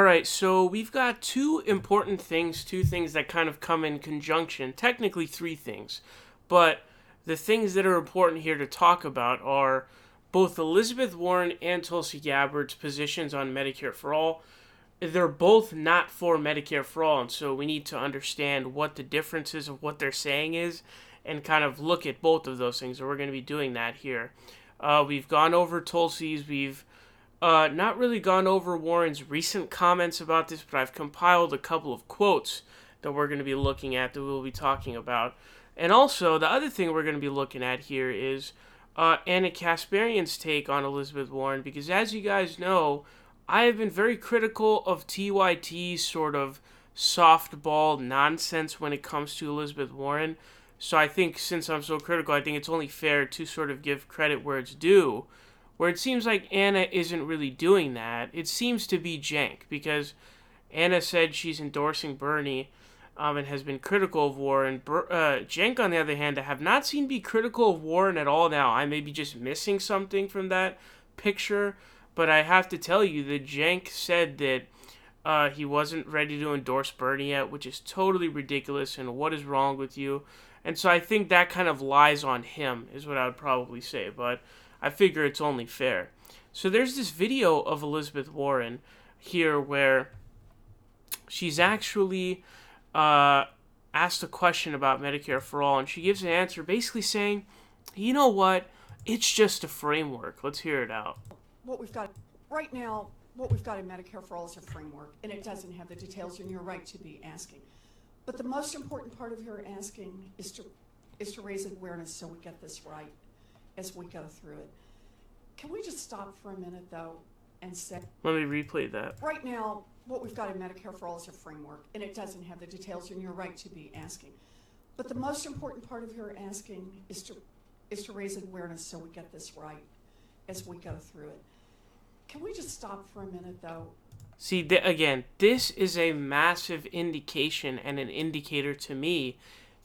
right, so we've got two important things, two things that kind of come in conjunction, technically three things. But the things that are important here to talk about are both Elizabeth Warren and Tulsi Gabbard's positions on Medicare for All. They're both not for Medicare for All, and so we need to understand what the differences of what they're saying is and kind of look at both of those things, and we're going to be doing that here. We've gone over Tulsi's, we've not really gone over Warren's recent comments about this, but I've compiled a couple of quotes that we're going to be looking at, that we'll be talking about. And also, the other thing we're going to be looking at here is Anna Kasparian's take on Elizabeth Warren, because as you guys know, I have been very critical of TYT's sort of softball nonsense when it comes to Elizabeth Warren. So I think since I'm so critical, I think it's only fair to sort of give credit where it's due. Where it seems like Anna isn't really doing that, it seems to be Cenk, because Anna said she's endorsing Bernie and has been critical of Warren. Cenk, on the other hand, I have not seen be critical of Warren at all now. I may be just missing something from that picture, but I have to tell you that Cenk said that he wasn't ready to endorse Bernie yet, which is totally ridiculous, and what is wrong with you? And so I think that kind of lies on him, is what I would probably say, but I figure it's only fair. So there's this video of Elizabeth Warren here where she's actually asked a question about Medicare for All, and she gives an answer basically saying, you know what, it's just a framework. Let's hear it out. What we've got right now, what we've got in Medicare for All is a framework, and it doesn't have the details, and you're right to be asking. But the most important part of your asking is to raise awareness so we get this right as we go through it. Can we just stop for a minute, though, and say... Let me replay that. Right now, what we've got in Medicare for All is a framework, and it doesn't have the details, and you're right to be asking. But the most important part of your asking is to raise awareness so we get this right as we go through it. Can we just stop for a minute, though? See, again, this is a massive indication and an indicator to me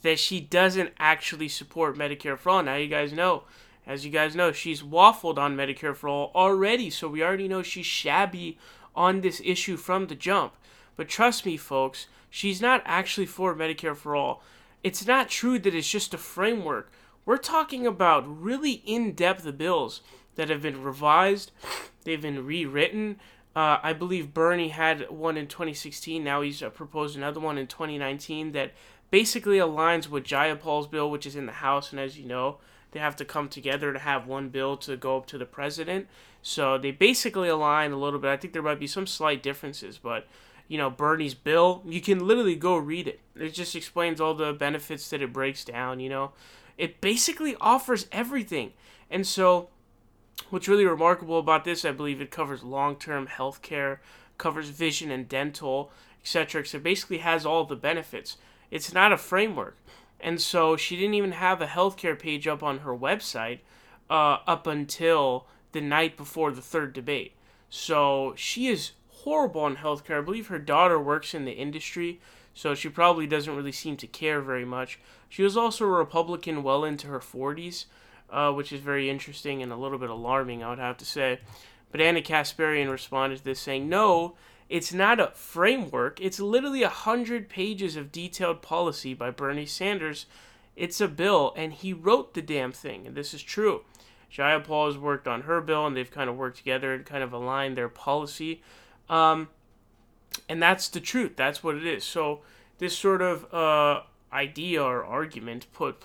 that she doesn't actually support Medicare for All. Now, as you guys know, she's waffled on Medicare for All already, so we already know she's shabby on this issue from the jump. But trust me, folks, she's not actually for Medicare for All. It's not true that it's just a framework. We're talking about really in-depth bills that have been revised, they've been rewritten. I believe Bernie had one in 2016, now he's proposed another one in 2019 that basically aligns with Jayapal's bill, which is in the House, and as you know, they have to come together to have one bill to go up to the president. So they basically align a little bit. I think there might be some slight differences, but, you know, Bernie's bill, you can literally go read it. It just explains all the benefits that it breaks down, you know. It basically offers everything. And so what's really remarkable about this, I believe it covers long-term health care, covers vision and dental, etc. So it basically has all the benefits. It's not a framework. And so she didn't even have a healthcare page up on her website up until the night before the third debate. So she is horrible on healthcare. I believe her daughter works in the industry, so she probably doesn't really seem to care very much. She was also a Republican well into her 40s, which is very interesting and a little bit alarming, I would have to say. But Anna Kasparian responded to this saying, no, it's not a framework. It's literally 100 pages of detailed policy by Bernie Sanders. It's a bill, and he wrote the damn thing, and this is true. Jayapal has worked on her bill, and they've kind of worked together and kind of aligned their policy. And that's the truth. That's what it is. So this sort of idea or argument put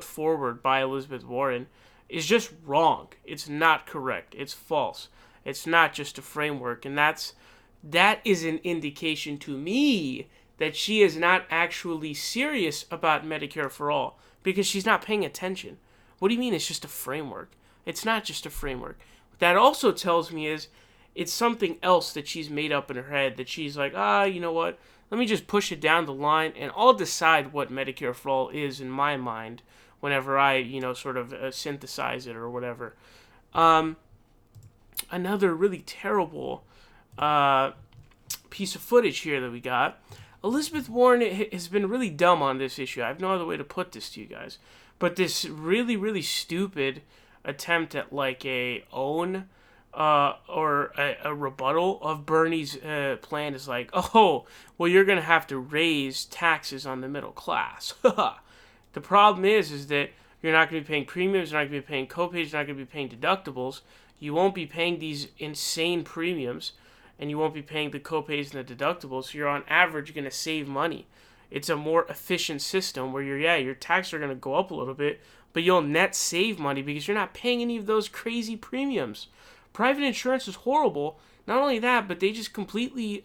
forward by Elizabeth Warren is just wrong. It's not correct. It's false. It's not just a framework, and that is an indication to me that she is not actually serious about Medicare for All, because she's not paying attention. What do you mean it's just a framework? It's not just a framework. What that also tells me is it's something else that she's made up in her head, that she's like, you know what? Let me just push it down the line, and I'll decide what Medicare for All is in my mind whenever I, sort of synthesize it or whatever. Another really terrible piece of footage here that we got. Elizabeth Warren has been really dumb on this issue. I have no other way to put this to you guys. But this really, really stupid attempt at like a own or a rebuttal of Bernie's plan is like, oh, well, you're going to have to raise taxes on the middle class. The problem is that you're not going to be paying premiums, you're not going to be paying copays, you're not going to be paying deductibles. You won't be paying these insane premiums, and you won't be paying the copays and the deductibles. So you're on average going to save money. It's a more efficient system where your taxes are going to go up a little bit, but you'll net save money because you're not paying any of those crazy premiums. Private insurance is horrible. Not only that, but they just completely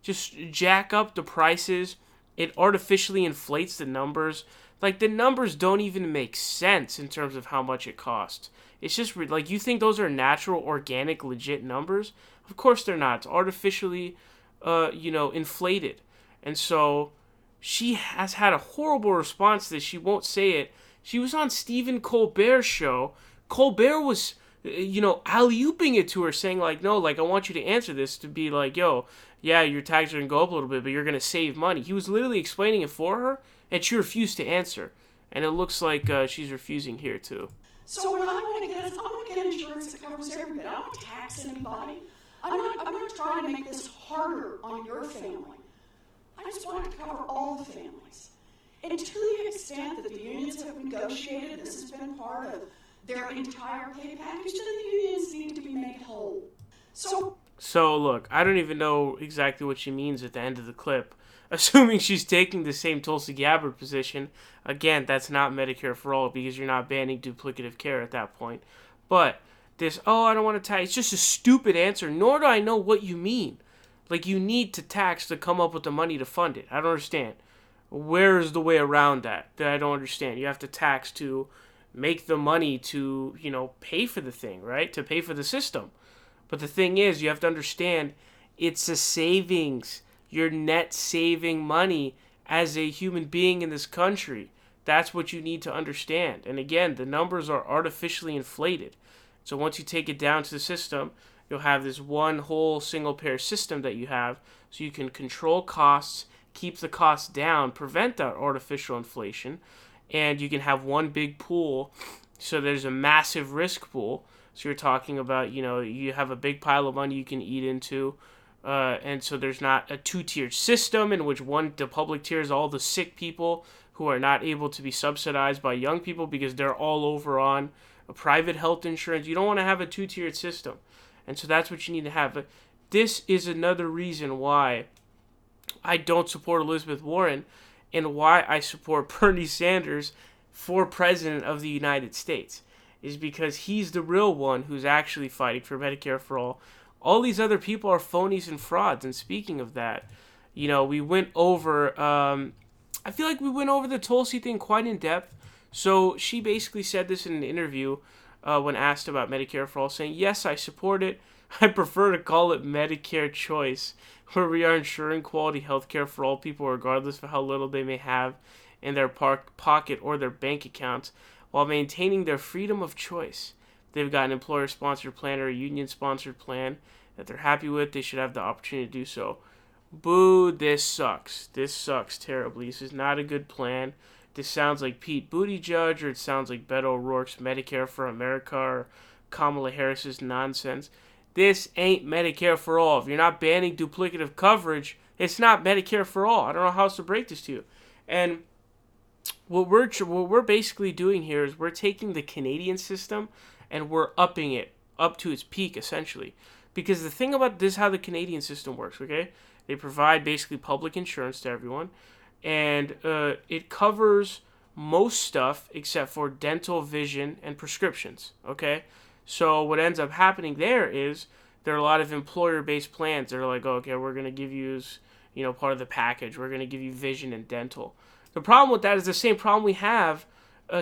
just jack up the prices. It artificially inflates the numbers. Like, the numbers don't even make sense in terms of how much it costs. It's just like, you think those are natural, organic, legit numbers? Of course they're not. It's artificially, inflated. And so she has had a horrible response to this. She won't say it. She was on Stephen Colbert's show. Colbert was, alley-ooping it to her, saying, like, no, like, I want you to answer this, to be like, yo, yeah, your taxes are going to go up a little bit, but you're going to save money. He was literally explaining it for her, and she refused to answer. And it looks like she's refusing here, too. So what I want to get insurance that covers everybody. I don't want to tax anybody. I'm not trying to make this harder on your family. I just want to cover all the families. And to the extent that the unions have negotiated, this has been part of their entire pay package, then the unions need to be made whole. So look, I don't even know exactly what she means at the end of the clip. Assuming she's taking the same Tulsi Gabbard position, again, that's not Medicare for all because you're not banning duplicative care at that point. But this, I don't want to tax, it's just a stupid answer, nor do I know what you mean. Like, you need to tax to come up with the money to fund it. I don't understand. Where is the way around that I don't understand? You have to tax to make the money to, pay for the thing, right? To pay for the system. But the thing is, you have to understand, it's a savings. You're net saving money as a human being in this country. That's what you need to understand. And again, the numbers are artificially inflated. So once you take it down to the system, you'll have this one whole single payer system that you have, so you can control costs, keep the costs down, prevent that artificial inflation, and you can have one big pool. So there's a massive risk pool. So you're talking about, you have a big pile of money you can eat into. And so there's not a two-tiered system in which the public tier is all the sick people who are not able to be subsidized by young people because they're all over on a private health insurance. You don't want to have a two-tiered system. And so that's what you need to have. But this is another reason why I don't support Elizabeth Warren and why I support Bernie Sanders for president of the United States, is because he's the real one who's actually fighting for Medicare for all. All these other people are phonies and frauds. And speaking of that, we went over, I feel like we went over the Tulsi thing quite in depth. So she basically said this in an interview when asked about Medicare for all, saying, yes, I support it. I prefer to call it Medicare Choice, where we are ensuring quality health care for all people, regardless of how little they may have in their pocket or their bank accounts, while maintaining their freedom of choice. They've got an employer-sponsored plan or a union-sponsored plan that they're happy with, they should have the opportunity to do so. Boo, this sucks. This sucks terribly. This is not a good plan. This sounds like Pete Buttigieg, or it sounds like Beto O'Rourke's Medicare for America, or Kamala Harris's nonsense. This ain't Medicare for all. If you're not banning duplicative coverage, it's not Medicare for all. I don't know how else to break this to you. And what we're basically doing here is we're taking the Canadian system and we're upping it up to its peak, essentially. Because the thing about this is how the Canadian system works, okay? They provide basically public insurance to everyone, and it covers most stuff except for dental, vision, and prescriptions, okay? So what ends up happening there is there are a lot of employer-based plans that are like, okay, we're going to give you, part of the package. We're going to give you vision and dental. The problem with that is the same problem we have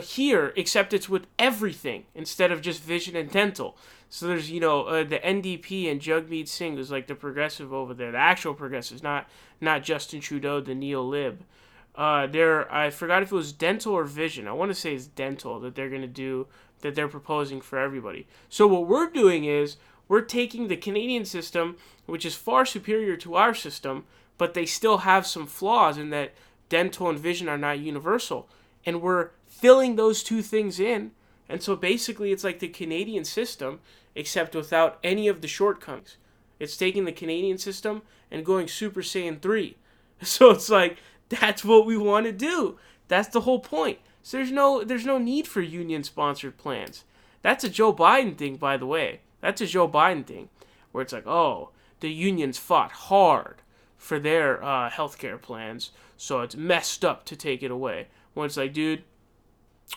here, except it's with everything instead of just vision and dental. So there's, the NDP and Jagmeet Singh, who's like the progressive over there, the actual progressives, not Justin Trudeau, the neo-lib. I forgot if it was dental or vision. I want to say it's dental that they're going to do, that they're proposing for everybody. So what we're doing is we're taking the Canadian system, which is far superior to our system, but they still have some flaws in that dental and vision are not universal. And we're filling those two things in And so basically it's like the Canadian system, except without any of the shortcomings. It's taking the Canadian system and going Super Saiyan 3. So it's like, that's what we want to do. That's the whole point. So there's no need for union-sponsored plans. That's a Joe Biden thing, by the way. That's a Joe Biden thing, where it's like, oh, the unions fought hard for their healthcare plans, so it's messed up to take it away. When it's like, dude,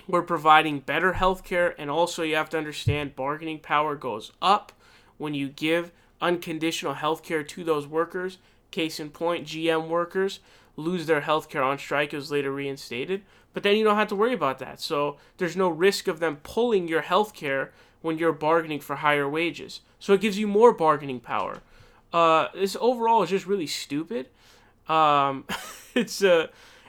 we're providing better healthcare, and also you have to understand bargaining power goes up when you give unconditional healthcare to those workers. Case in point, GM workers lose their healthcare on strike. It was later reinstated, but then you don't have to worry about that. So there's no risk of them pulling your healthcare when you're bargaining for higher wages. So it gives you more bargaining power. This overall is just really stupid. It's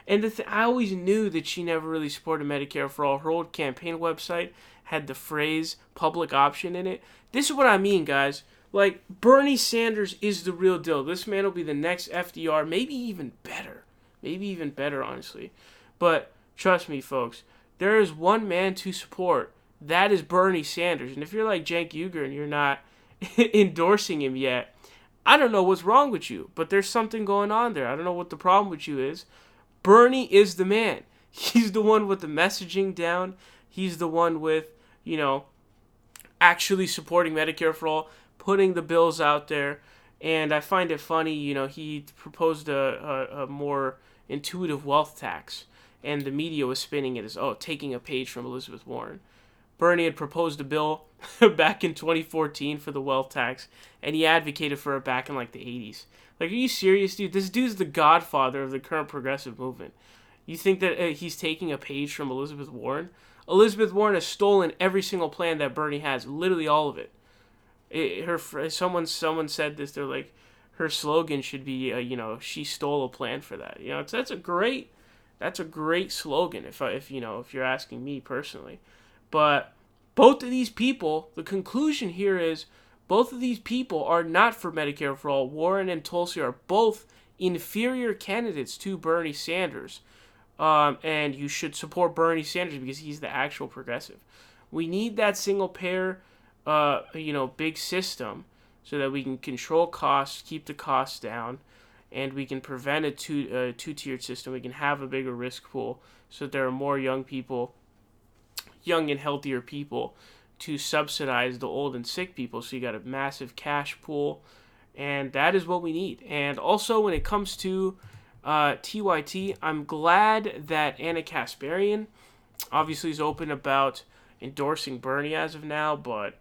and I always knew that she never really supported Medicare for all. Her old campaign website had the phrase public option in it. This is what I mean, guys. Like, Bernie Sanders is the real deal. This man will be the next FDR, maybe even better. Maybe even better, honestly. But trust me, folks, there is one man to support. That is Bernie Sanders. And if you're like Cenk Uygur and you're not endorsing him yet, I don't know what's wrong with you. But there's something going on there. I don't know what the problem with you is. Bernie is the man. He's the one with the messaging down. He's the one with, actually supporting Medicare for all, putting the bills out there. And I find it funny, he proposed a more intuitive wealth tax. And the media was spinning it as, taking a page from Elizabeth Warren. Bernie had proposed a bill back in 2014 for the wealth tax, and he advocated for it back in like the 80s. Like, are you serious, dude? This dude's the godfather of the current progressive movement. You think that he's taking a page from Elizabeth Warren? Elizabeth Warren has stolen every single plan that Bernie has, literally all of it. Someone said this. They're like, her slogan should be, she stole a plan for that. That's a great slogan. If you're asking me personally, but both of these people, the conclusion here is, both of these people are not for Medicare for all. Warren and Tulsi are both inferior candidates to Bernie Sanders. And you should support Bernie Sanders because he's the actual progressive. We need that single payer, big system so that we can control costs, keep the costs down, and we can prevent a two-tiered system. We can have a bigger risk pool so that there are more young and healthier people to subsidize the old and sick people. So you got a massive cash pool, and that is what we need. And also when it comes to TYT, I'm glad that Anna Kasparian obviously is open about endorsing Bernie as of now, but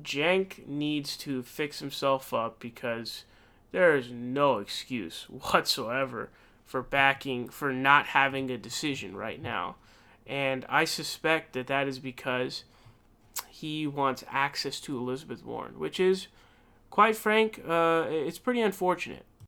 Cenk needs to fix himself up because there is no excuse whatsoever for not having a decision right now. And I suspect that is because he wants access to Elizabeth Warren, which is, quite frank, it's pretty unfortunate.